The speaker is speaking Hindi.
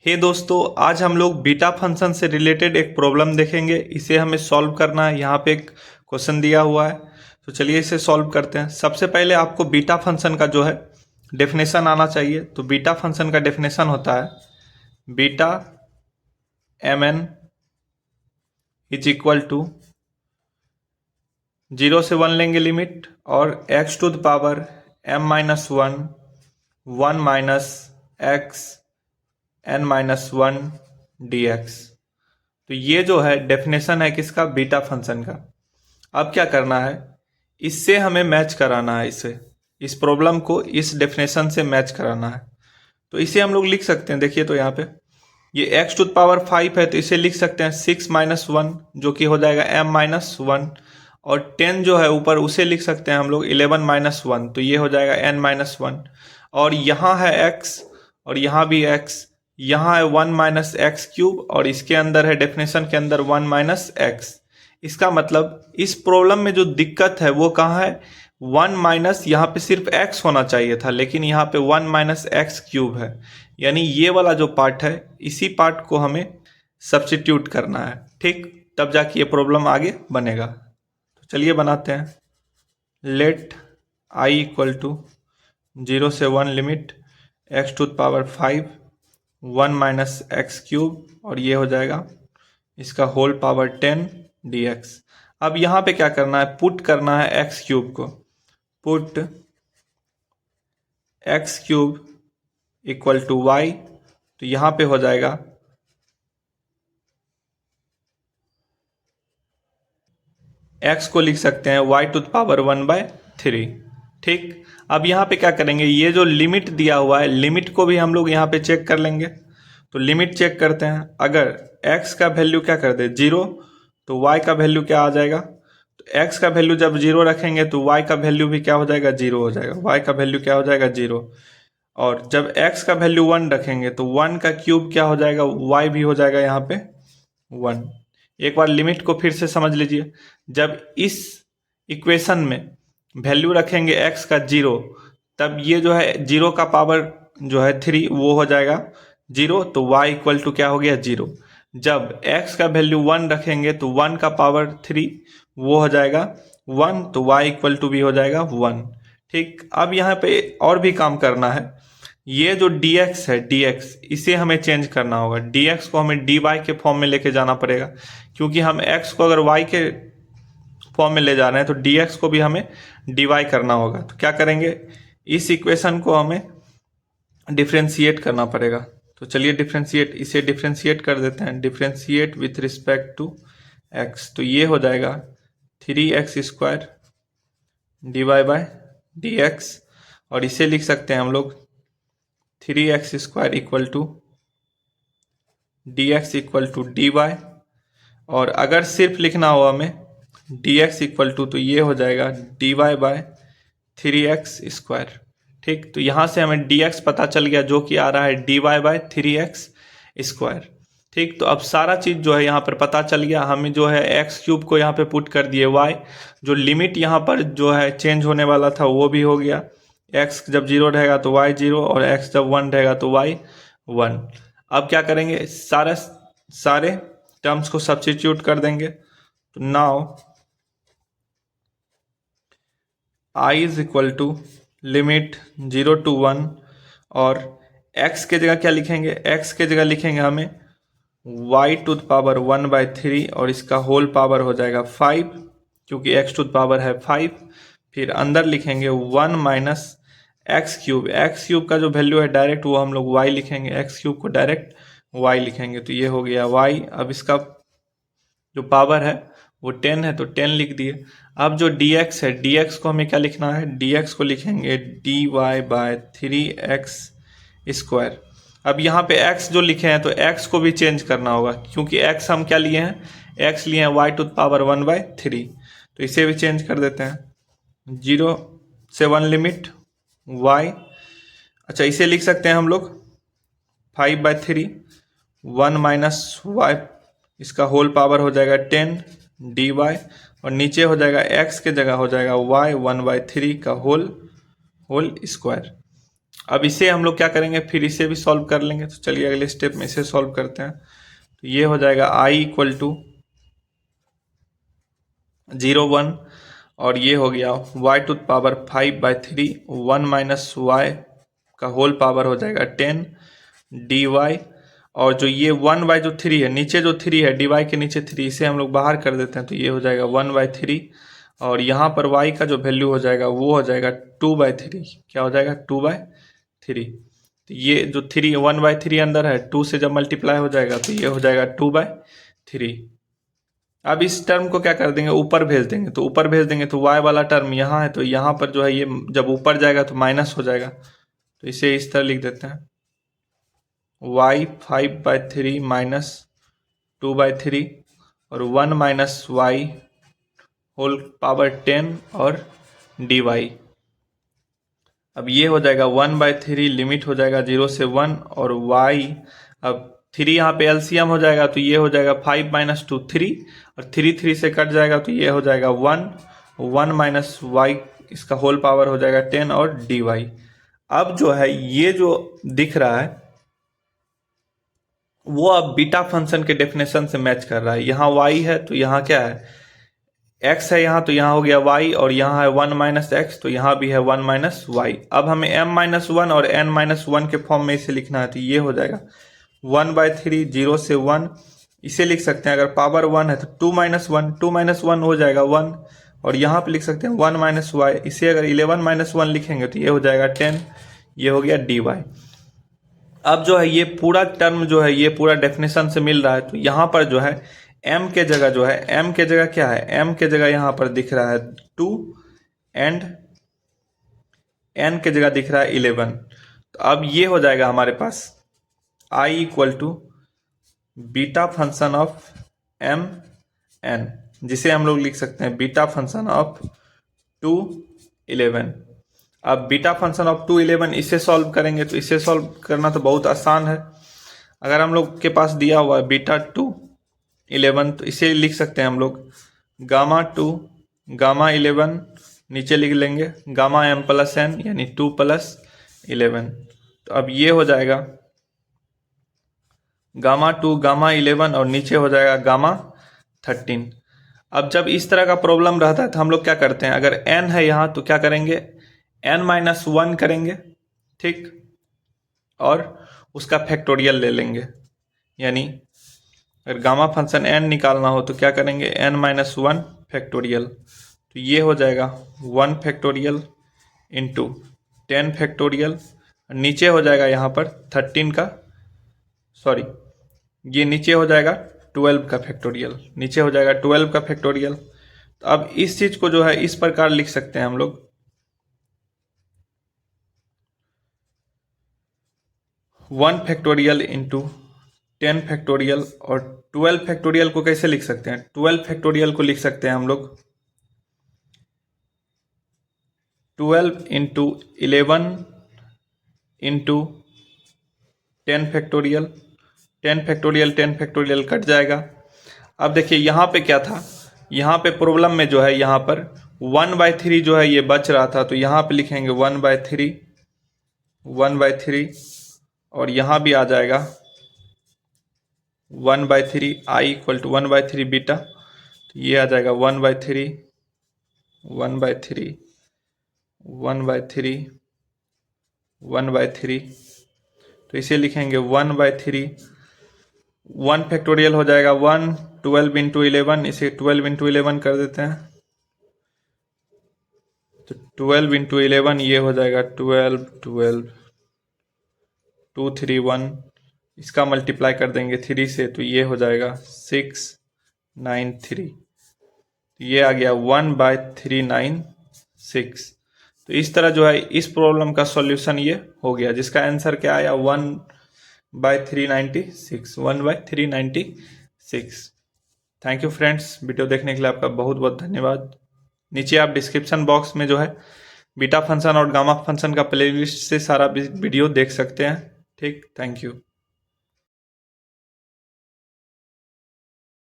हे दोस्तों, आज हम लोग बीटा फंक्शन से रिलेटेड एक प्रॉब्लम देखेंगे। इसे हमें सॉल्व करना है। यहाँ पे एक क्वेश्चन दिया हुआ है, तो चलिए इसे सॉल्व करते हैं। सबसे पहले आपको बीटा फंक्शन का जो है डेफिनेशन आना चाहिए। तो बीटा फंक्शन का डेफिनेशन होता है beta m n is equal to 0 से 1 लेंगे लिमिट, और x to the power m minus 1 minus x n minus 1 dx। तो ये जो है डेफिनेशन है किसका? बीटा फंक्शन का। अब क्या करना है, इससे हमें मैच कराना है। इस प्रॉब्लम को इस डेफिनेशन से मैच कराना है। तो इसे हम लोग लिख सकते हैं। देखिए, तो यहाँ पे ये x टू द पावर 5 है, तो इसे लिख सकते हैं 6 माइनस 1, जो कि हो जाएगा m माइनस 1। और 10 जो है ऊपर, उसे लिख सकते हैं हम लोग 11 माइनस 1, तो ये हो जाएगा n माइनस 1। और यहाँ है x, और यहाँ भी x, यहाँ है 1 माइनस एक्स क्यूब, और इसके अंदर है डेफिनेशन के अंदर 1 माइनस एक्स। इसका मतलब इस प्रॉब्लम में जो दिक्कत है वो कहाँ है? 1 माइनस, यहाँ पे सिर्फ x होना चाहिए था, लेकिन यहाँ पे 1 माइनस एक्स क्यूब है। यानी ये वाला जो पार्ट है, इसी पार्ट को हमें सब्स्टिट्यूट करना है, ठीक? तब जाके ये प्रॉब्लम आगे बनेगा। तो चलिए बनाते हैं। लेट i इक्वल टू 0 से 1 limit x to the power 5 1 minus x cube, और ये हो जाएगा इसका होल पावर 10 dx। अब यहाँ पे क्या करना है? पुट करना है एक्स क्यूब को। Put x cube equal to y, तो यहाँ पे हो जाएगा x को लिख सकते हैं y टू द पावर 1/3, ठीक। अब यहाँ पे क्या करेंगे, ये जो लिमिट दिया हुआ है, लिमिट को भी हम लोग यहाँ पे चेक कर लेंगे। तो लिमिट चेक करते हैं। अगर x का वैल्यू क्या कर दे 0, तो y का वैल्यू क्या आ जाएगा? तो x का वैल्यू जब 0 रखेंगे तो y का वैल्यू भी क्या हो जाएगा? 0 हो जाएगा। y का वैल्यू क्या हो जाएगा? 0। और जब x का वैल्यू 1 रखेंगे तो 1 का क्यूब क्या हो जाएगा? y भी हो जाएगा यहाँ पे 1। एक बार लिमिट को फिर से समझ लीजिए। जब इस इक्वेशन में वैल्यू रखेंगे x का 0, तब ये जो है 0 का पावर जो है 3, वो हो जाएगा 0, तो y इक्वल टू क्या हो गया? 0। जब x का वैल्यू 1 रखेंगे तो 1 का पावर 3, वो हो जाएगा 1, तो y इक्वल टू भी हो जाएगा 1, ठीक। अब यहाँ पे और भी काम करना है। ये जो dx है, dx इसे हमें चेंज करना होगा। dx को हमें dy के फॉर्म में लेके जाना पड़ेगा, क्योंकि हम x को अगर y के फॉर्म में ले जा रहे हैं तो dx को भी हमें dy करना होगा। तो क्या करेंगे, इस इक्वेशन को हमें डिफ्रेंशिएट करना पड़ेगा। तो चलिए इसे डिफ्रेंशिएट कर देते हैं। Differentiate with respect to x, तो ये हो जाएगा 3x² dy/dx, और इसे लिख सकते हैं हम लोग 3x² equal to dx equal to dy। और अगर सिर्फ लिखना हो हमें dx इक्वल टू, तो ये हो जाएगा dy/3x², ठीक। तो यहाँ से हमें dx पता चल गया, जो कि आ रहा है dy/3x², ठीक। तो अब सारा चीज़ जो है यहाँ पर पता चल गया। हमें जो है एक्स क्यूब को यहाँ पे पुट कर दिए y, जो लिमिट यहाँ पर जो है चेंज होने वाला था वो भी हो गया। x जब 0 रहेगा तो y 0, और x जब 1 रहेगा तो y 1। अब क्या करेंगे, सारे टर्म्स को सब्स्टिट्यूट कर देंगे। तो now i is equal to limit 0 to 1, और x के जगह क्या लिखेंगे? x के जगह लिखेंगे हमें y टू द पावर 1/3, और इसका होल पावर हो जाएगा 5, क्योंकि x टू द पावर है 5। फिर अंदर लिखेंगे 1 minus x cube. X cube का जो वैल्यू है डायरेक्ट वो हम लोग y लिखेंगे, एक्स क्यूब को डायरेक्ट y लिखेंगे, तो ये हो गया y। अब इसका जो पावर है वो 10 है, तो 10 लिख दिए। अब जो dx है, dx को हमें क्या लिखना है? dx को लिखेंगे dy/3x²। अब यहाँ पे x जो लिखे हैं, तो x को भी चेंज करना होगा, क्योंकि x हम क्या लिए हैं? x लिए हैं y टू द पावर 1/3, तो इसे भी चेंज कर देते हैं। 0 से 1 लिमिट y, अच्छा इसे लिख सकते हैं हम लोग 5/3, 1 माइनस y, इसका होल पावर हो जाएगा 10 dy, और नीचे हो जाएगा x के जगह हो जाएगा y 1/3 का होल स्क्वायर। अब इसे हम लोग क्या करेंगे, फिर इसे भी सॉल्व कर लेंगे। तो चलिए अगले स्टेप में इसे सॉल्व करते हैं। तो ये हो जाएगा आई इक्वल टू 0 1, और ये हो गया y to power 5/3 1 minus y का होल पावर हो जाएगा 10 dy। और जो ये 1/, जो 3 है, नीचे जो 3 है, dy के नीचे 3, इसे हम लोग बाहर कर देते हैं। तो ये हो जाएगा 1/3, और यहाँ पर y का जो वैल्यू हो जाएगा वो हो जाएगा 2/3। क्या हो जाएगा, 2/3। तो ये जो 3 1/3 अंदर है, 2 से जब मल्टीप्लाई हो जाएगा तो ये हो जाएगा 2/3। अब इस टर्म को क्या कर देंगे, ऊपर भेज देंगे। तो ऊपर भेज देंगे तो y वाला टर्म यहाँ है, तो यहाँ पर जो है ये जब ऊपर जाएगा तो माइनस हो जाएगा। तो इसे इस तरह लिख देते हैं, y 5/3 माइनस 2/3 और 1 माइनस वाई होल पावर 10 और dy। अब ये हो जाएगा 1/3, लिमिट हो जाएगा 0 से 1, और y, अब 3 यहाँ पे एलसीएम हो जाएगा तो ये हो जाएगा 5 माइनस 2 3, और 3 से कट जाएगा तो ये हो जाएगा 1 माइनस वाई, इसका होल पावर हो जाएगा 10 और dy। अब जो है ये जो दिख रहा है वो अब बीटा फंक्शन के डेफिनेशन से मैच कर रहा है। यहाँ y है तो यहाँ क्या है, x है यहाँ, तो यहाँ हो गया y, और यहाँ है 1 माइनस एक्स, तो यहाँ भी है 1 माइनस वाई। अब हमें m-1 और n-1 के फॉर्म में इसे लिखना है। तो ये हो जाएगा 1/3 0 से 1, इसे लिख सकते हैं। अगर पावर 1 है तो 2 माइनस 1 हो जाएगा 1, और यहाँ पे लिख सकते हैं 1 माइनस वाई। इसे अगर 11 माइनस 1 लिखेंगे तो ये हो जाएगा 10, ये हो गया dy। अब जो है ये पूरा टर्म जो है ये पूरा डेफिनेशन से मिल रहा है। तो यहाँ पर जो है m के जगह जो है, m के जगह क्या है, m के जगह यहाँ पर दिख रहा है 2 एंड n के जगह दिख रहा है 11। तो अब ये हो जाएगा हमारे पास i equal to beta function of m n, जिसे हम लोग लिख सकते हैं बीटा फंक्शन ऑफ 2 11। अब बीटा फंक्शन ऑफ 2 11 इसे सॉल्व करेंगे। तो इसे सॉल्व करना तो बहुत आसान है। अगर हम लोग के पास दिया हुआ है बीटा 2 11, तो इसे लिख सकते हैं हम लोग गामा 2 गामा 11, नीचे लिख लेंगे गामा m प्लस n, यानी 2 प्लस 11। तो अब ये हो जाएगा गामा 2 गामा 11, और नीचे हो जाएगा गामा 13। अब जब इस तरह का प्रॉब्लम रहता है तो हम लोग क्या करते हैं, अगर n है यहाँ तो क्या करेंगे, n-1 करेंगे, ठीक, और उसका फैक्टोरियल ले लेंगे। यानी अगर गामा फंक्शन n निकालना हो तो क्या करेंगे, n-1 फैक्टोरियल। तो ये हो जाएगा 1 फैक्टोरियल इंटू 10 फैक्टोरियल, नीचे हो जाएगा यहाँ पर 13 का, सॉरी, ये नीचे हो जाएगा 12 का फैक्टोरियल, नीचे हो जाएगा 12 का फैक्टोरियल। तो अब इस चीज को जो है इस प्रकार लिख सकते हैं हम लोग, 1 फैक्टोरियल इंटू 10 फैक्टोरियल, और 12 फैक्टोरियल को कैसे लिख सकते हैं, 12 फैक्टोरियल को लिख सकते हैं हम लोग 12 into 11 into 10 factorial, 10 factorial 10 factorial cut जाएगा। अब देखिए यहाँ पे क्या था, यहाँ पे प्रॉब्लम में जो है यहाँ पर 1/3 जो है ये बच रहा था, तो यहाँ पे लिखेंगे 1/3, और यहाँ भी आ जाएगा 1/3, i इक्वल टू 1/3 बीटा। तो ये आ जाएगा 1/3 तो इसे लिखेंगे 1/3, 1 फैक्टोरियल हो जाएगा 1, 12 इंटू 11, इसे 12 इंटू 11 कर देते हैं। तो 12 इंटू 11 ये हो जाएगा 12 2 3 1, इसका मल्टीप्लाई कर देंगे 3 से, तो ये हो जाएगा 6 9 3, तो ये आ गया 1/396। तो इस तरह जो है इस प्रॉब्लम का सॉल्यूशन ये हो गया, जिसका आंसर क्या आया 1/396। थैंक यू फ्रेंड्स, वीडियो देखने के लिए आपका बहुत बहुत धन्यवाद। नीचे आप डिस्क्रिप्शन बॉक्स में जो है बीटा फंक्शन और गामा फंक्शन का प्लेलिस्ट से सारा वीडियो देख सकते हैं। ठीक, थैंक यू।